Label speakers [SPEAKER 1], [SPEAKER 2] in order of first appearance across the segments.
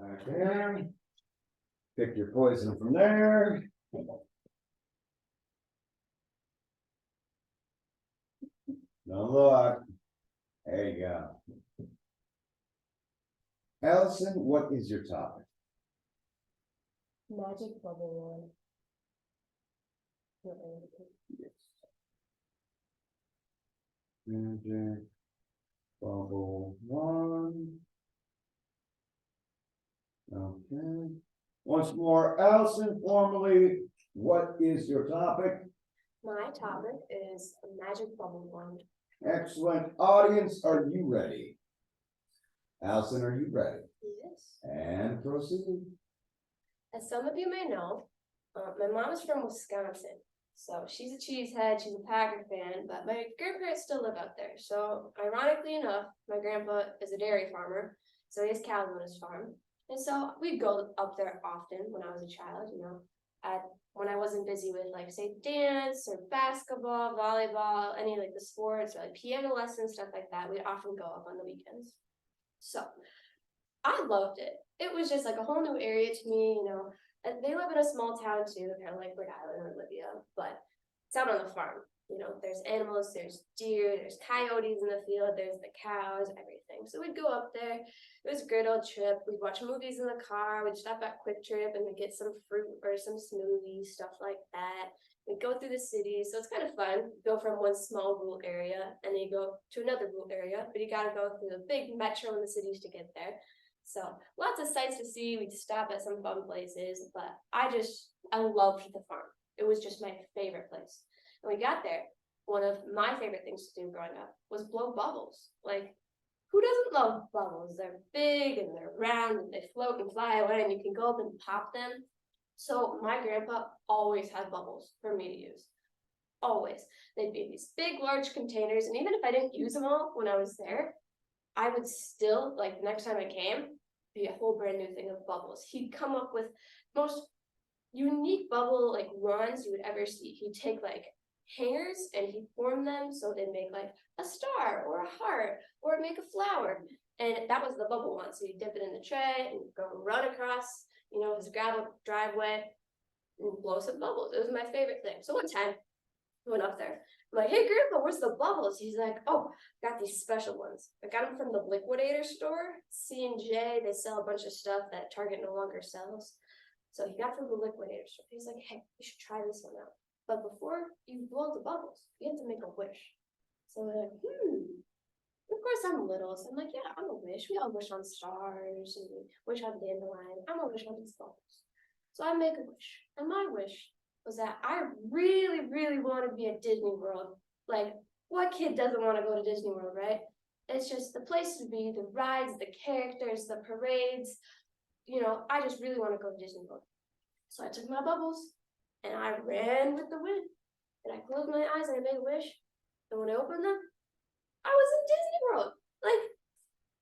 [SPEAKER 1] Okay. Pick your poison from there. Don't look. There you go. Allison, what is your topic?
[SPEAKER 2] Magic bubble one.
[SPEAKER 1] Yes. Magic bubble one. Okay. Once more, Allison, formally, what is your topic?
[SPEAKER 2] My topic is a magic bubble wand.
[SPEAKER 1] Excellent. Audience, are you ready? Allison, are you ready?
[SPEAKER 2] Yes.
[SPEAKER 1] And proceed.
[SPEAKER 2] As some of you may know, my mom is from Wisconsin. So she's a cheesehead, she's a Packer fan, but my grandparents still live out there. So ironically enough, my grandpa is a dairy farmer, so he has cows on his farm. And so we'd go up there often when I was a child, when I wasn't busy with like say dance or basketball, volleyball, any like the sports or like piano lessons, stuff like that. We'd often go up on the weekends. So I loved it. It was just like a whole new area to me, And they live in a small town too, kind of like Rhode Island or Libya, but it's out on the farm. There's animals, there's deer, there's coyotes in the field, there's the cows, everything. So we'd go up there. It was a great old trip. We'd watch movies in the car. We'd stop at Quick Trip and we'd get some fruit or some smoothies, stuff like that. We'd go through the city, so it's kind of fun. Go from one small rural area and then you go to another rural area, but you got to go through the big metro in the cities to get there. So lots of sights to see. We'd stop at some fun places, but I loved the farm. It was just my favorite place. And we got there. One of my favorite things to do growing up was blow bubbles. Like, who doesn't love bubbles? They're big and they're round and they float and fly away and you can go up and pop them. So my grandpa always had bubbles for me to use. Always. They'd be in these big, large containers. And even if I didn't use them all when I was there, I would still, like, next time I came, be a whole brand new thing of bubbles. He'd come up with most unique bubble, like, runs you would ever see. He'd take, like, hangers and he'd form them so they'd make, like, a star or a heart or make a flower. And that was the bubble one. So you dip it in the tray and go run across, his gravel driveway and blow some bubbles. It was my favorite thing. So one time, I went up there. I'm like, hey, Grandpa, where's the bubbles? He's like, oh, got these special ones. I got them from the liquidator store, C&J. They sell a bunch of stuff that Target no longer sells. So he got from the liquidator store. He's like, hey, you should try this one out. But before you blow the bubbles, you have to make a wish. So we're like, Of course I'm little. So I'm like, yeah, I'm a wish. We all wish on stars and we wish on dandelion. I'm a wish on these bubbles. So I make a wish. And my wish was that I really, really want to be at Disney World. Like, what kid doesn't want to go to Disney World, right? It's just the place to be, the rides, the characters, the parades. I just really want to go to Disney World. So I took my bubbles and I ran with the wind. And I closed my eyes and I made a wish. And when I opened them, I was in Disney World. Like,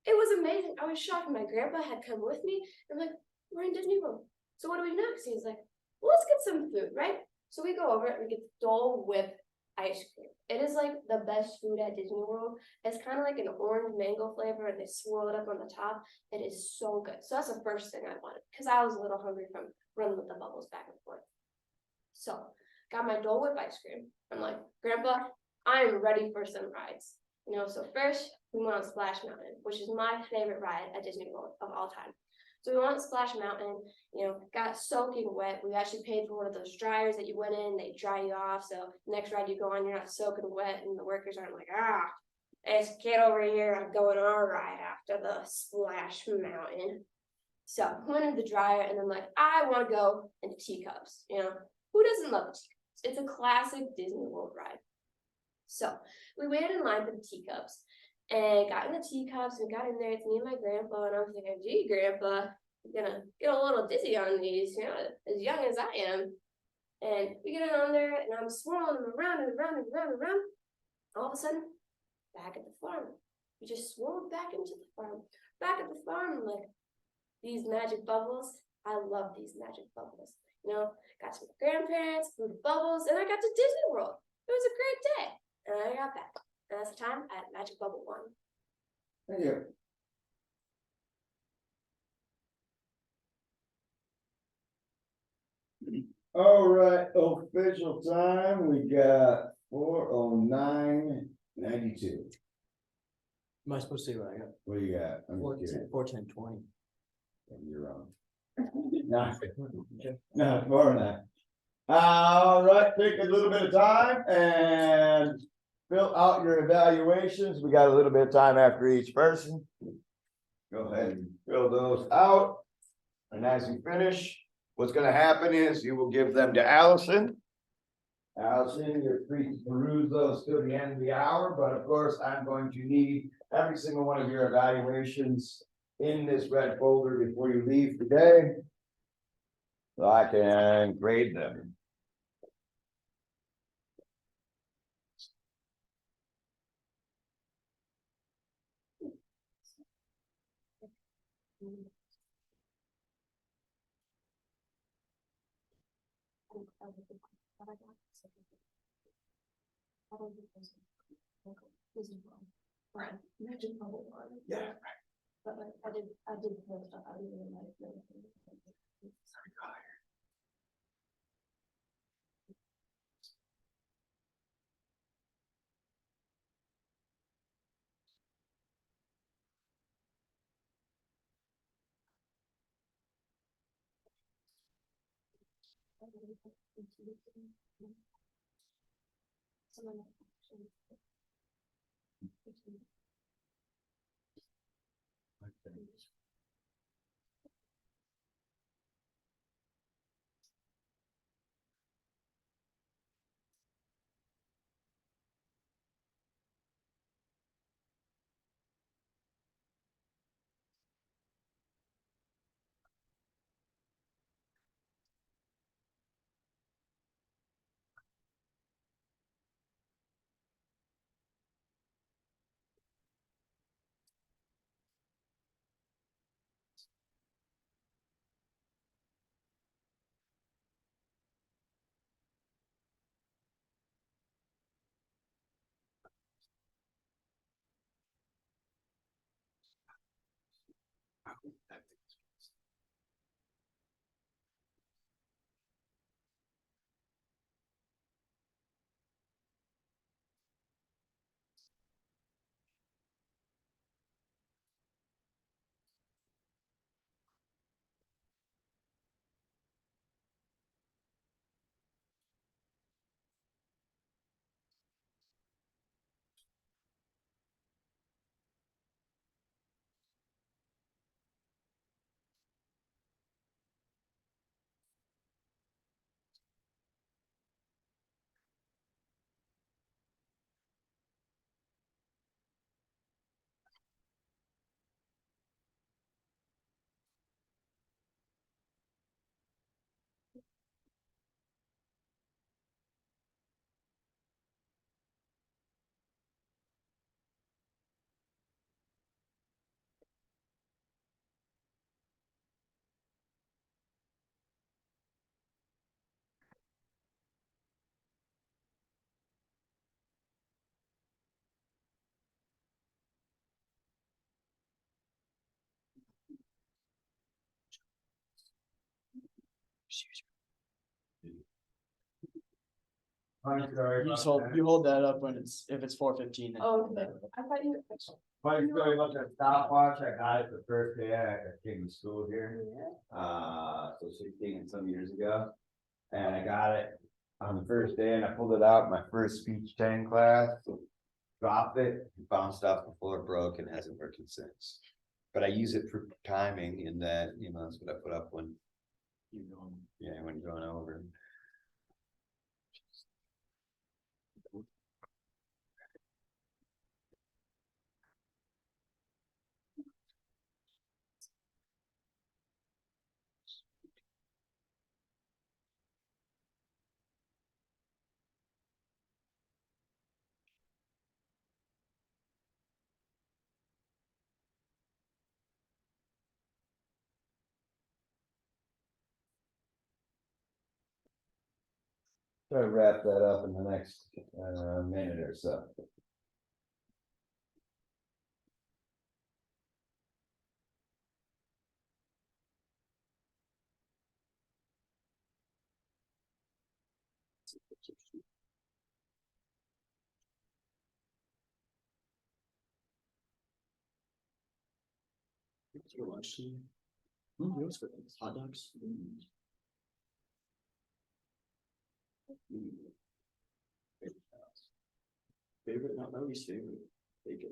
[SPEAKER 2] it was amazing. I was shocked. My grandpa had come with me. I'm like, we're in Disney World. So what do we next? He's like, well, let's get some food, right? So we go over it and we get Dole Whip ice cream. It is like the best food at Disney World. It's kind of like an orange mango flavor and they swirl it up on the top. It is so good. So that's the first thing I wanted because I was a little hungry from running with the bubbles back and forth. So got my Dole Whip ice cream. I'm like, Grandpa, I'm ready for some rides. So first we went on Splash Mountain, which is my favorite ride at Disney World of all time. So we went on Splash Mountain, got soaking wet. We actually paid for one of those dryers that you went in, they dry you off. So next ride you go on, you're not soaking wet and the workers aren't like, this kid over here, I'm going on a ride after the Splash Mountain. So I went in the dryer and I'm like, I want to go into teacups. Who doesn't love teacups? It's a classic Disney World ride. So we waited in line for the teacups and got in the teacups and got in there. It's me and my grandpa, and I was thinking, gee, Grandpa, I'm gonna get a little dizzy on these, as young as I am. And we get it on there, and I'm swirling them around and around and around and around. All of a sudden, back at the farm. We just swirled back into the farm. Back at the farm, like, these magic bubbles. I love these magic bubbles. Got some grandparents, blew bubbles, and I got to Disney World. It was a great day. And I got back. And that's the time at Magic Bubble 1.
[SPEAKER 1] Thank you. All right, official time, we got 4:09:92.
[SPEAKER 3] Am I supposed to say what I got?
[SPEAKER 1] What do you got? I'm just kidding.
[SPEAKER 3] 4:10:20.
[SPEAKER 1] You're wrong. No, no, more than that. All right, take a little bit of time and fill out your evaluations. We got a little bit of time after each person. Go ahead and fill those out. And as you finish, what's gonna happen is you will give them to Allison. Allison, you're free to peruse those till the end of the hour, but of course, I'm going to need every single one of your evaluations in this red folder before you leave today. So I can grade them. Yeah.
[SPEAKER 2] But like, I did the whole stuff, I didn't even like.
[SPEAKER 1] I'm sorry.
[SPEAKER 3] You just hold, you hold that up when if it's 4:15.
[SPEAKER 2] Oh, okay, I thought you.
[SPEAKER 1] Funny story about that stopwatch, I got it the first day I came to school here, so 16 and some years ago. And I got it on the first day and I pulled it out, my first speech 10 class. Dropped it, bounced off the floor, broke, and hasn't worked since. But I use it for timing in that, that's what I put up when, when you're going over. Try to wrap that up in the next minute or so.
[SPEAKER 3] You go lunch. You know what's for hot dogs? Favorite, not my least favorite. Bacon.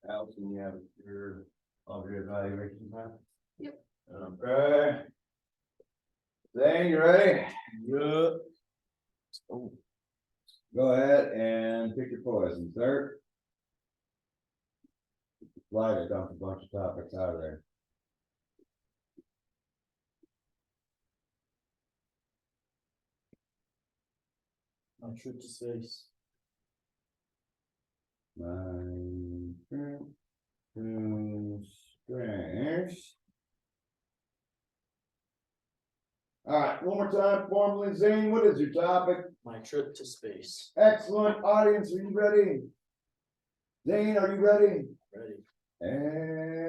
[SPEAKER 1] Allison, you have all your evaluation time?
[SPEAKER 2] Yep.
[SPEAKER 1] Okay. Zane, you ready?
[SPEAKER 3] Yeah. Oh,
[SPEAKER 1] Go ahead and pick your poison, sir. Slide it, dump a bunch of topics out of there.
[SPEAKER 3] on trip to space.
[SPEAKER 1] Nine, two, strings. All right, one more time, formally, Zane, what is your topic?
[SPEAKER 3] My trip to space.
[SPEAKER 1] Excellent, audience, are you ready? Zane, are you ready?
[SPEAKER 3] Ready.
[SPEAKER 1] And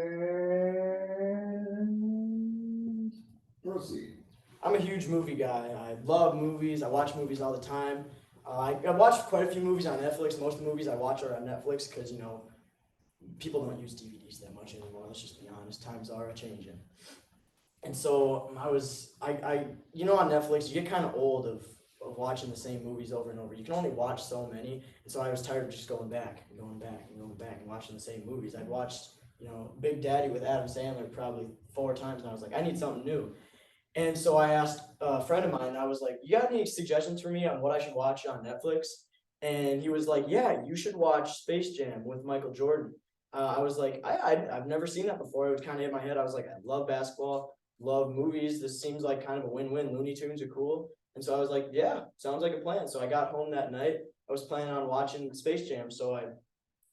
[SPEAKER 1] proceed.
[SPEAKER 3] I'm a huge movie guy. I love movies. I watch movies all the time. I watched quite a few movies on Netflix. Most of the movies I watch are on Netflix because, you know, people don't use DVDs that much anymore. Let's just be honest. Times are changing. And so you know, on Netflix, you get kind of old of watching the same movies over and over. You can only watch so many. And so I was tired of just going back and going back and going back and watching the same movies. I'd watched, you know, Big Daddy with Adam Sandler probably 4 times, and I was like, I need something new. And so I asked a friend of mine, I was like, you got any suggestions for me on what I should watch on Netflix? And he was like, yeah, you should watch Space Jam with Michael Jordan. I was like, I've never seen that before. It would kind of hit my head. I was like, I love basketball, love movies. This seems like kind of a win-win. Looney Tunes are cool. And so I was like, yeah, sounds like a plan. So I got home that night. I was planning on watching Space Jam. So I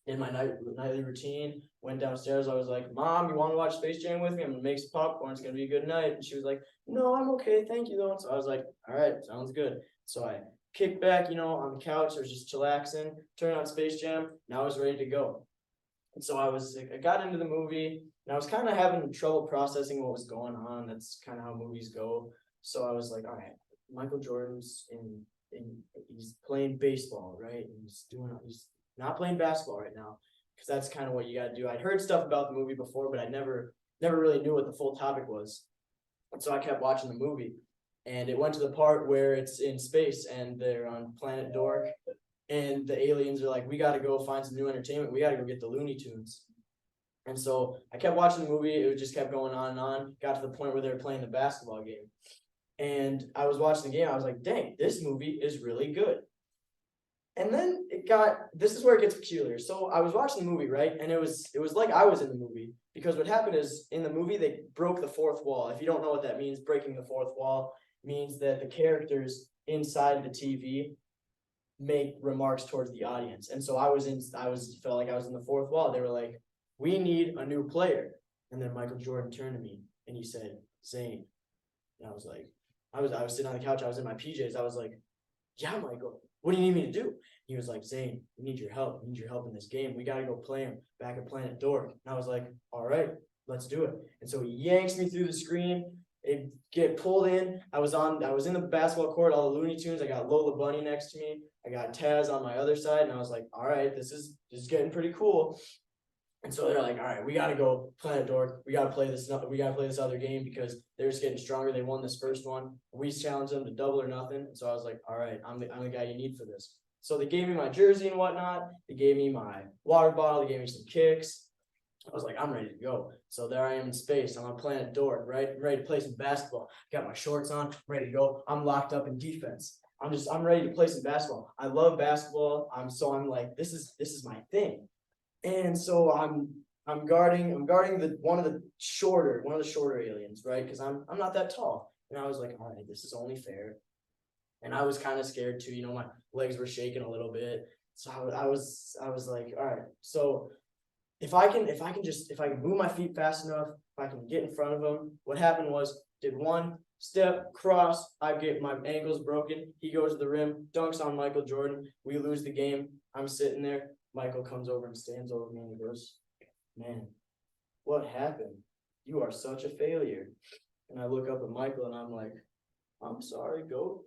[SPEAKER 3] did my nightly routine, went downstairs. I was like, Mom, you want to watch Space Jam with me? I'm going to make some popcorn. It's going to be a good night. And she was like, no, I'm okay. Thank you, though. And so I was like, all right, sounds good. So I kicked back, you know, on the couch. I was just chillaxing, turned on Space Jam. And I was ready to go. And so I got into the movie, and I was kind of having trouble processing what was going on. That's kind of how movies go. So I was like, all right, Michael Jordan's he's playing baseball, right? And he's not playing basketball right now, because that's kind of what you got to do. I'd heard stuff about the movie before, but I never really knew what the full topic was. And so I kept watching the movie, and it went to the part where it's in space and they're on planet Dork, and the aliens are like, we got to go find some new entertainment. We got to go get the Looney Tunes. And so I kept watching the movie. It just kept going on and on. Got to the point where they were playing the basketball game. And I was watching the game. I was like, dang, this movie is really good. And then this is where it gets peculiar. So I was watching the movie, right? And it was like I was in the movie, because what happened is in the movie, they broke the fourth wall. If you don't know what that means, breaking the fourth wall means that the characters inside the TV make remarks towards the audience. And so felt like I was in the fourth wall. They were like, we need a new player. And then Michael Jordan turned to me and he said, Zane. And I was like, I was sitting on the couch. I was in my PJs. I was like, yeah, Michael, what do you need me to do? He was like, Zane, we need your help. We need your help in this game. We got to go play him back at Planet Dork. And I was like, all right, let's do it. And so he yanks me through the screen. It get pulled in. I was in the basketball court, all the Looney Tunes. I got Lola Bunny next to me. I got Taz on my other side. And I was like, all right, this is getting pretty cool. And so they're like, all right, we got to go Planet Dork. We got to play this other game, because they're just getting stronger. They won this first one. We challenged them to double or nothing. And so I was like, all right, I'm the guy you need for this. So they gave me my jersey and whatnot. They gave me my water bottle. They gave me some kicks. I was like, I'm ready to go. So there I am in space. I'm on planet Dork, right? I'm ready to play some basketball. Got my shorts on, ready to go. I'm locked up in defense. I'm ready to play some basketball. I love basketball. I'm like, this is my thing. And so I'm guarding one of the shorter aliens, right? Because I'm not that tall. And I was like, all right, this is only fair. And I was kind of scared too, you know, my legs were shaking a little bit. So I was like, all right, so if I can move my feet fast enough, if I can get in front of him. What happened was, did one step, cross, I get my ankles broken. He goes to the rim, dunks on Michael Jordan. We lose the game. I'm sitting there. Michael comes over and stands over me and he goes, man, what happened? You are such a failure. And I look up at Michael and I'm like, I'm sorry, GOAT.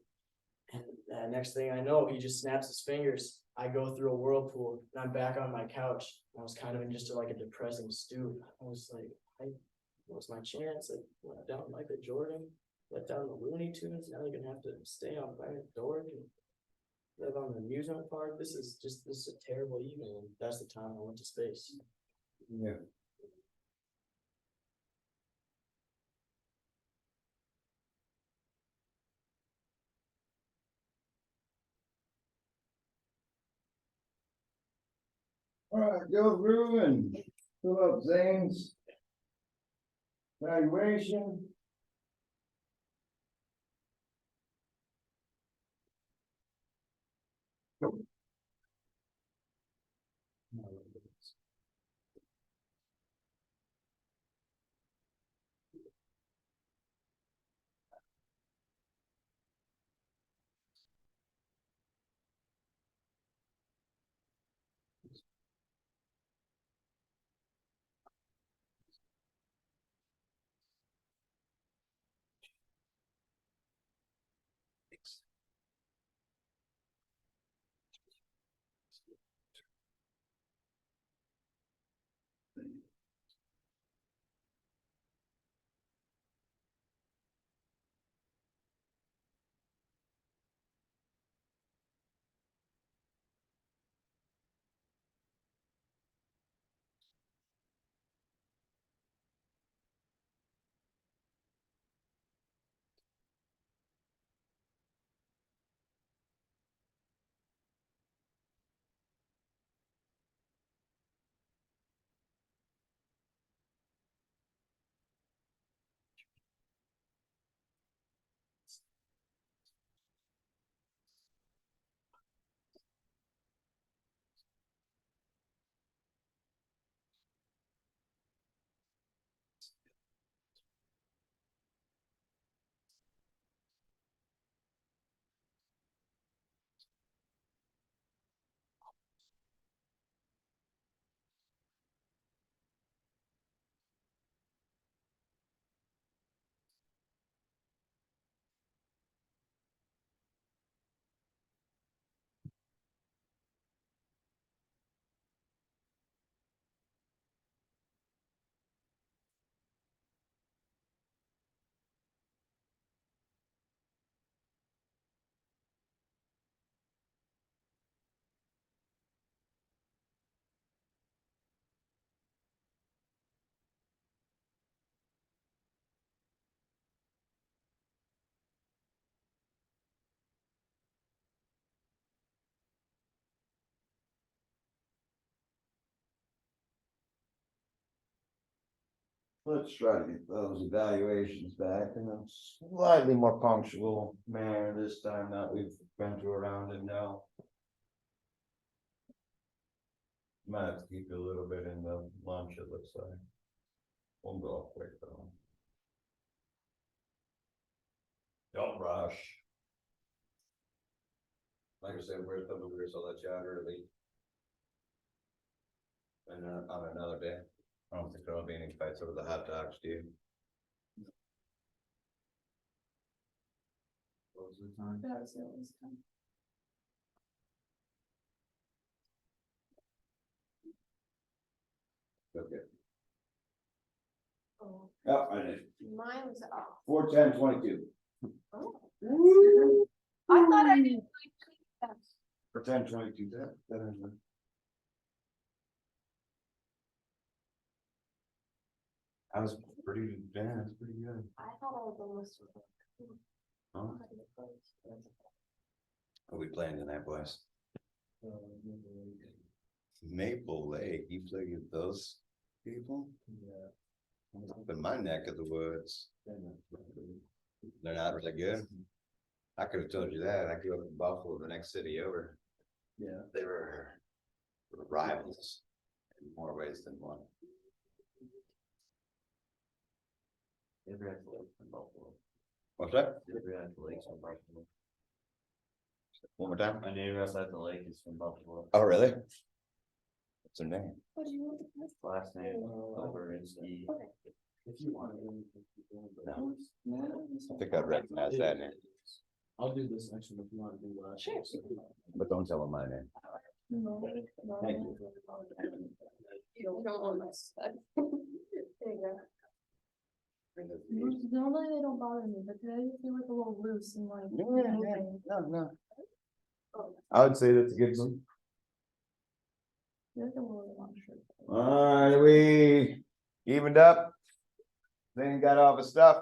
[SPEAKER 3] And next thing I know, he just snaps his fingers. I go through a whirlpool and I'm back on my couch. I was kind of in just like a depressing stew. I was like, what's my chance? I let down Michael Jordan, let down the Looney Tunes. Now they're gonna have to stay on planet Dork and live on the amusement park. This is a terrible evening. And that's the time I went to space.
[SPEAKER 1] Yeah. All right, go through and fill up Zane's evaluation. Let's try to get those evaluations back in a slightly more punctual manner this time that we've been through around it now. Might have to keep you a little bit in the lunch, it looks like. We'll go quick though. Don't rush. Like I said, we're coming here, so I'll let you out early. And on another day, I don't think there'll be any fights over the hot dogs, do you? What was the time?
[SPEAKER 4] That was it, was time.
[SPEAKER 1] Okay.
[SPEAKER 2] Oh,
[SPEAKER 1] Oh, I did.
[SPEAKER 2] mine was off.
[SPEAKER 1] 4:10:22.
[SPEAKER 2] Oh.
[SPEAKER 4] I thought I did like 2 steps.
[SPEAKER 1] For 10-22, that is. I was pretty, yeah, that's pretty good.
[SPEAKER 2] I thought I was almost.
[SPEAKER 1] Huh? What we playing tonight, boys? Maple Lake, you play with those people? Yeah. Up in my neck of the woods. They're not really good. I could have told you that. I grew up in Buffalo, the next city over. Yeah. They were rivals in more ways than one. Never had the lake from Buffalo. What's that? Never had the lake from Buffalo. One more time? My neighbor outside the lake is from Buffalo. Oh, really? What's her name?
[SPEAKER 2] What do you want the best?
[SPEAKER 1] Last name, Overinsky.
[SPEAKER 2] Okay.
[SPEAKER 1] If you want to. No. I think I'd recognize that name.
[SPEAKER 3] I'll do this next one if you want to do that.
[SPEAKER 2] Sure.
[SPEAKER 1] But don't tell them my name.
[SPEAKER 2] No.
[SPEAKER 1] Thank you.
[SPEAKER 2] You don't want my stuff. There you go.
[SPEAKER 4] Normally they don't bother me, but today I feel like a little loose and like.
[SPEAKER 1] No. I would say that's a good one.
[SPEAKER 4] There's a little unsure.
[SPEAKER 1] Alright, we evened up. Then got all the stuff.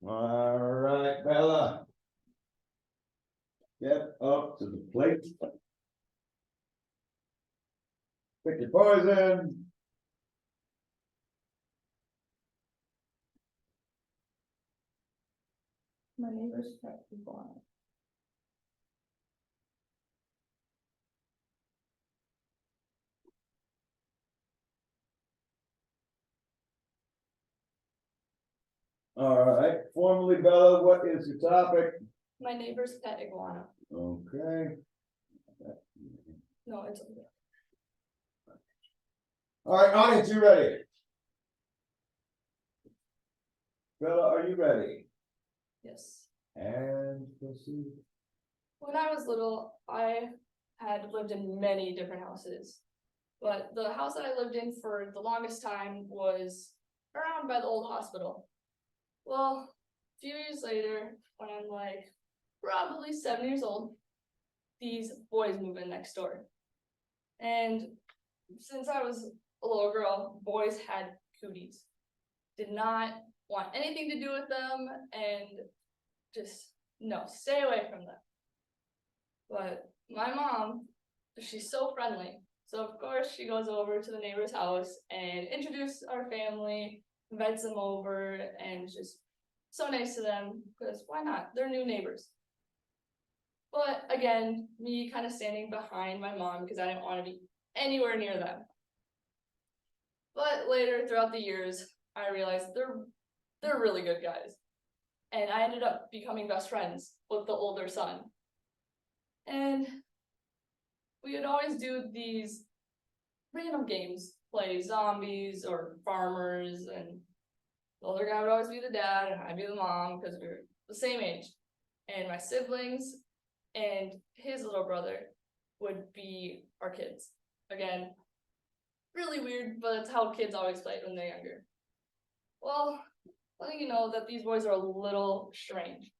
[SPEAKER 1] Alright, Bella. Get up to the plate. Pick your poison.
[SPEAKER 4] My neighbor's pet is blind.
[SPEAKER 1] Alright, formally, Bella, what is your topic?
[SPEAKER 4] My neighbor's pet iguana.
[SPEAKER 1] Okay.
[SPEAKER 4] No, it's okay.
[SPEAKER 1] Alright, audience, you ready? Bella, are you ready?
[SPEAKER 4] Yes.
[SPEAKER 1] And proceed.
[SPEAKER 4] When I was little, I had lived in many different houses. But the house that I lived in for the longest time was around by the old hospital. Well, a few years later, when I'm like probably 7 years old, these boys move in next door. And since I was a little girl, boys had cooties. Did not want anything to do with them and just, no, stay away from them. But my mom, she's so friendly. So of course she goes over to the neighbor's house and introduces our family, invites them over, and just so nice to them, because why not? They're new neighbors. But again, me kind of standing behind my mom because I didn't want to be anywhere near them. But later throughout the years, I realized they're really good guys. And I ended up becoming best friends with the older son. And we would always do these random games, play zombies or farmers, and the older guy would always be the dad and I'd be the mom because we were the same age. And my siblings and his little brother would be our kids. Again, really weird, but it's how kids always play when they're younger. Well, letting you know that these boys are a little strange.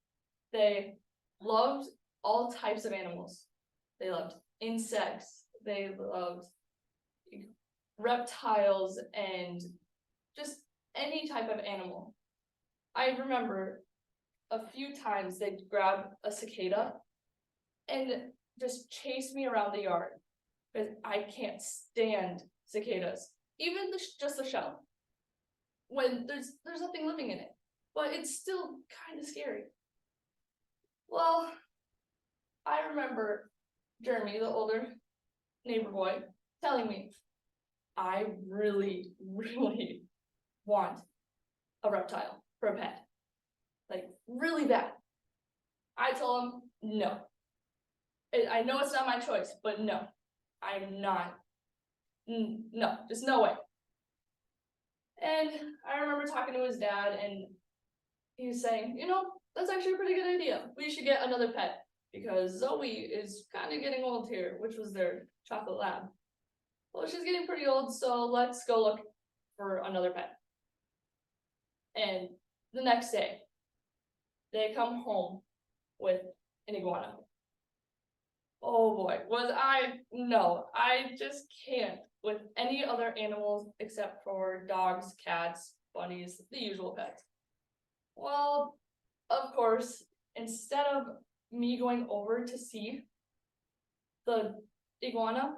[SPEAKER 4] They loved all types of animals. They loved insects, they loved reptiles, and just any type of animal. I remember a few times they'd grab a cicada and just chase me around the yard because I can't stand cicadas, even just the shell. When there's nothing living in it, but it's still kind of scary. Well, I remember Jeremy, the older neighbor boy, telling me, I really, really want a reptile for a pet. Like, really bad. I told him, no. I know it's not my choice, but no. I'm not. No, just no way. And I remember talking to his dad, and he was saying, you know, that's actually a pretty good idea. We should get another pet, because Zoe is kind of getting old here, which was their chocolate lab. Well, she's getting pretty old, so let's go look for another pet. And the next day, they come home with an iguana. Oh boy, no, I just can't with any other animals except for dogs, cats, bunnies, the usual pets. Well, of course, instead of me going over to see the iguana,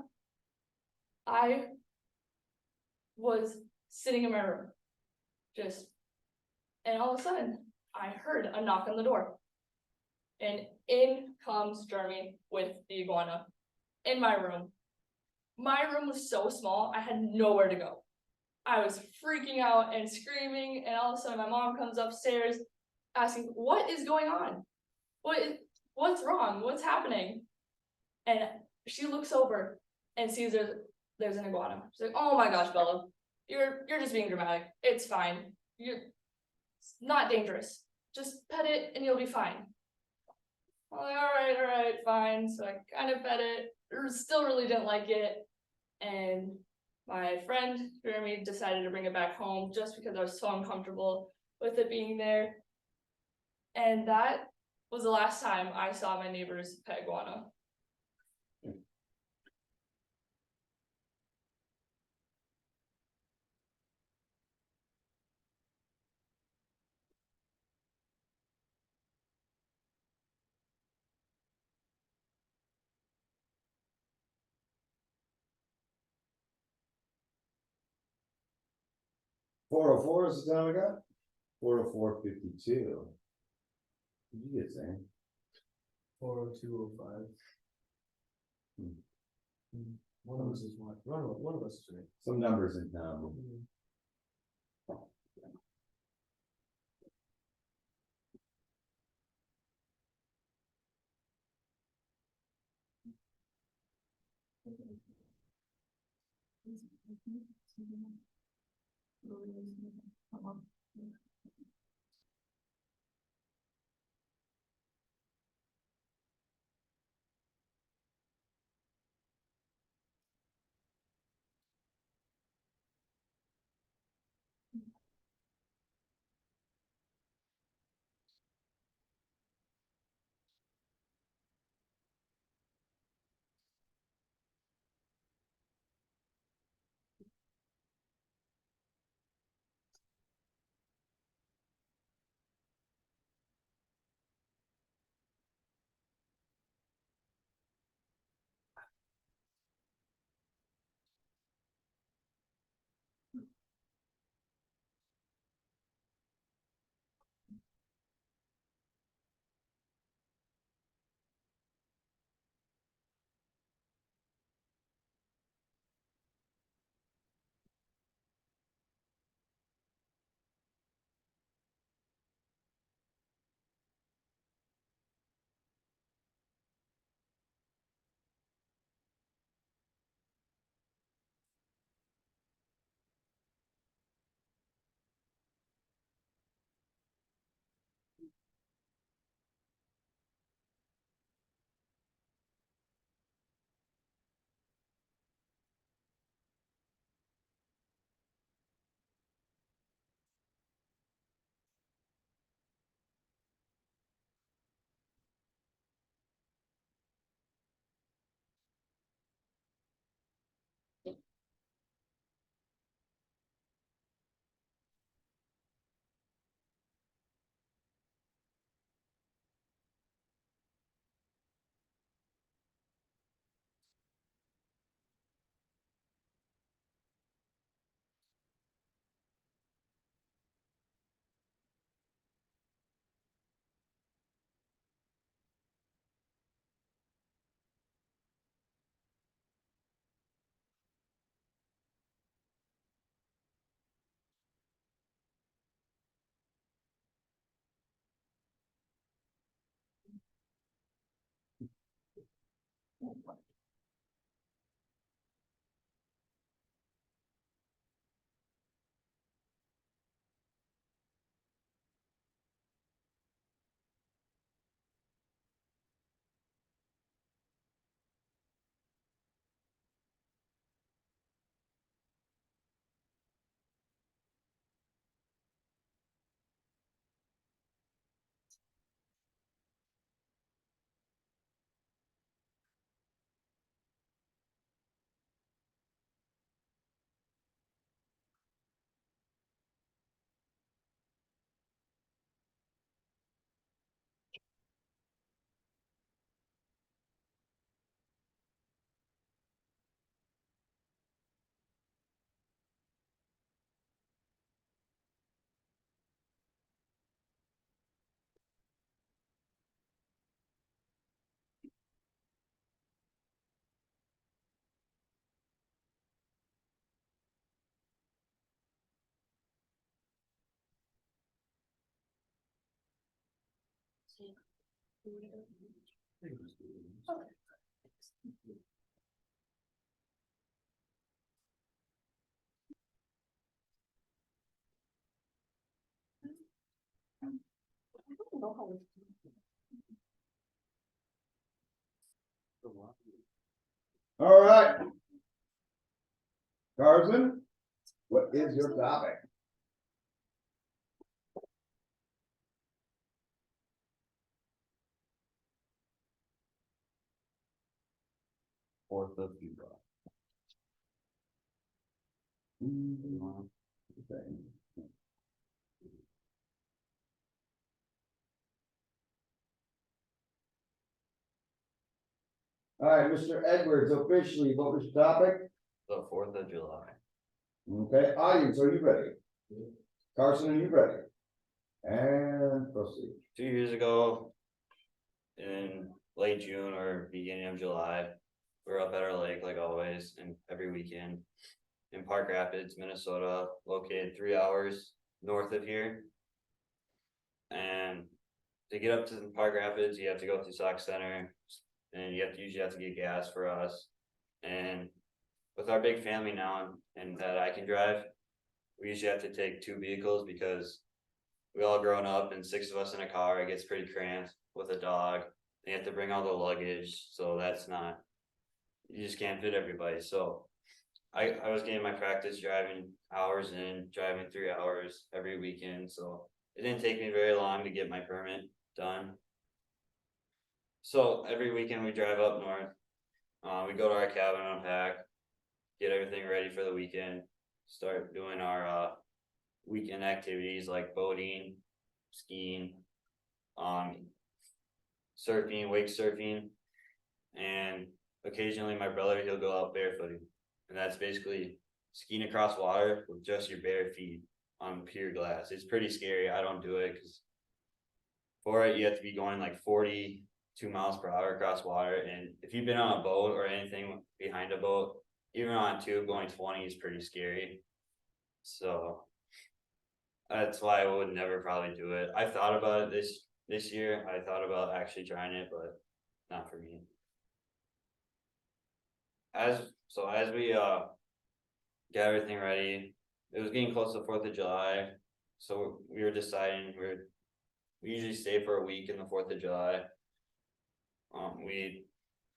[SPEAKER 4] I was sitting in my room, just, and all of a sudden, I heard a knock on the door. And in comes Jeremy with the iguana in my room. My room was so small, I had nowhere to go. I was freaking out and screaming, and all of a sudden my mom comes upstairs asking, "What is going on? What's wrong? What's happening?" And she looks over and sees there's an iguana. She's like, "Oh my gosh, Bella, you're just being dramatic. It's fine. It's not dangerous. Just pet it and you'll be fine." I'm like, all right, fine. So I kind of pet it. Still really didn't like it. And my friend Jeremy decided to bring it back home just because I was so uncomfortable with it being there. And that was the last time I saw my neighbor's pet iguana.
[SPEAKER 1] .404 is the time we got? 404.52. Did you get Zane?
[SPEAKER 5] 40205. One of us is one of us is right.
[SPEAKER 1] Some numbers in town. All right. Carson, what is your topic? Fourth of July. Okay. All right, Mr. Edwards, officially, what was your topic?
[SPEAKER 6] The 4th of July.
[SPEAKER 1] Okay, audience, are you ready? Carson, are you ready? And proceed.
[SPEAKER 6] 2 years ago, in late June or beginning of July, we were up at our lake like always, and every weekend in Park Rapids, Minnesota, located 3 hours north of here. And to get up to the Park Rapids, you have to go through Sauk Center, and you usually have to get gas for us. And with our big family now, and that I can drive, we usually have to take 2 vehicles because we all grown up and 6 of us in a car, it gets pretty cramped with a dog. You have to bring all the luggage, so that's not, you just can't fit everybody. So I was getting my practice driving hours in, driving 3 hours every weekend, so it didn't take me very long to get my permit done. So every weekend we drive up north, we go to our cabin, unpack, get everything ready for the weekend, start doing our weekend activities like boating, skiing, surfing, wake surfing, and occasionally my brother, he'll go out barefooting, and that's basically skiing across water with just your bare feet on pure glass. It's pretty scary. I don't do it because for it you have to be going like 42 miles per hour across water, and if you've been on a boat or anything behind a boat, even on a tube, going 20 is pretty scary. So that's why I would never probably do it. I've thought about it this year. I thought about actually trying it, but not for me. As we get everything ready, it was getting close to 4th of July, so we were deciding we usually stay for a week in the 4th of July. We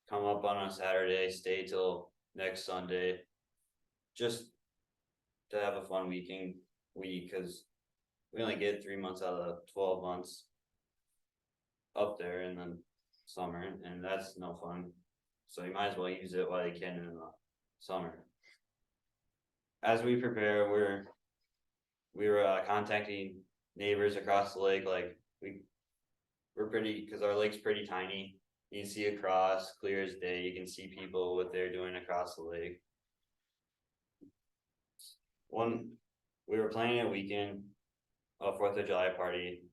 [SPEAKER 6] come up on a Saturday, stay till next Sunday, just to have a fun week, because we only get 3 months out of the 12 months up there in the summer, and that's no fun. So you might as well use it while you can in the summer. As we prepare, we were contacting neighbors across the lake. Like we're pretty, because our lake's pretty tiny. You can see across clear as day. You can see people what they're doing across the lake. We were planning a weekend, a 4th of July party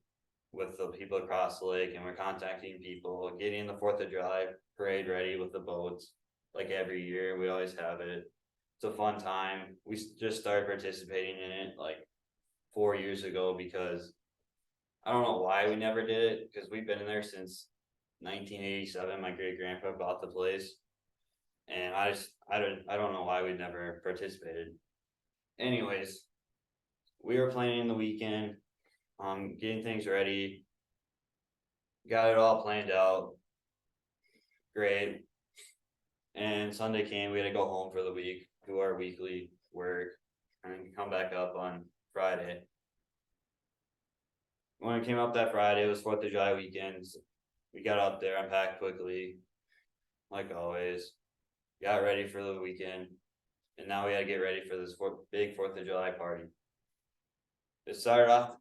[SPEAKER 6] with the people across the lake, and we're contacting people, getting the 4th of July parade ready with the boats. Like every year, we always have it. It's a fun time. We just started participating in it like 4 years ago because I don't know why we never did it, because we've been in there since 1987. My great grandpa bought the place, and I don't know why we never participated. Anyways, we were planning the weekend, getting things ready, got it all planned out, great. And Sunday came, we had to go home for the week, do our weekly work, and come back up on Friday. When it came up that Friday, it was 4th of July weekend. We got up there, unpacked quickly, like always, got ready for the weekend, and now we had to get ready for this big 4th of July party. It started off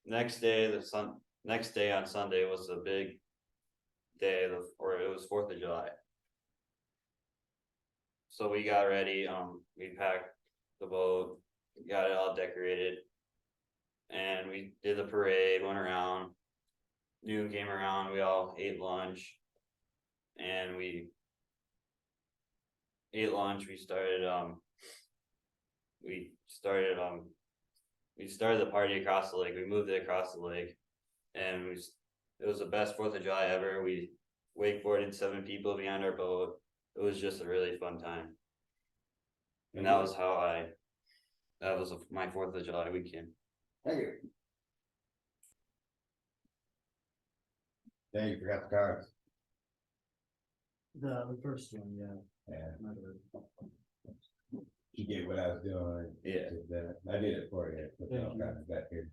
[SPEAKER 6] next day on Sunday was the big day, or it was 4th of July. So we got ready, we packed the boat, got it all decorated, and we did the parade, went around. Noon came around, we all ate lunch, and we started the party across the lake. We moved it across the lake, and It was the best 4th of July ever. We wakeboarded 7 people behind our boat. It was just a really fun time. And that was my 4th of July weekend.
[SPEAKER 1] Thank you. Dang, you forgot the cards.
[SPEAKER 5] The first one, yeah.
[SPEAKER 1] Yeah,
[SPEAKER 5] Another-
[SPEAKER 1] you get what I was doing.
[SPEAKER 6] Yeah.
[SPEAKER 1] I did it for you. Put
[SPEAKER 5] Thank
[SPEAKER 1] all
[SPEAKER 5] you.
[SPEAKER 1] kinds back here.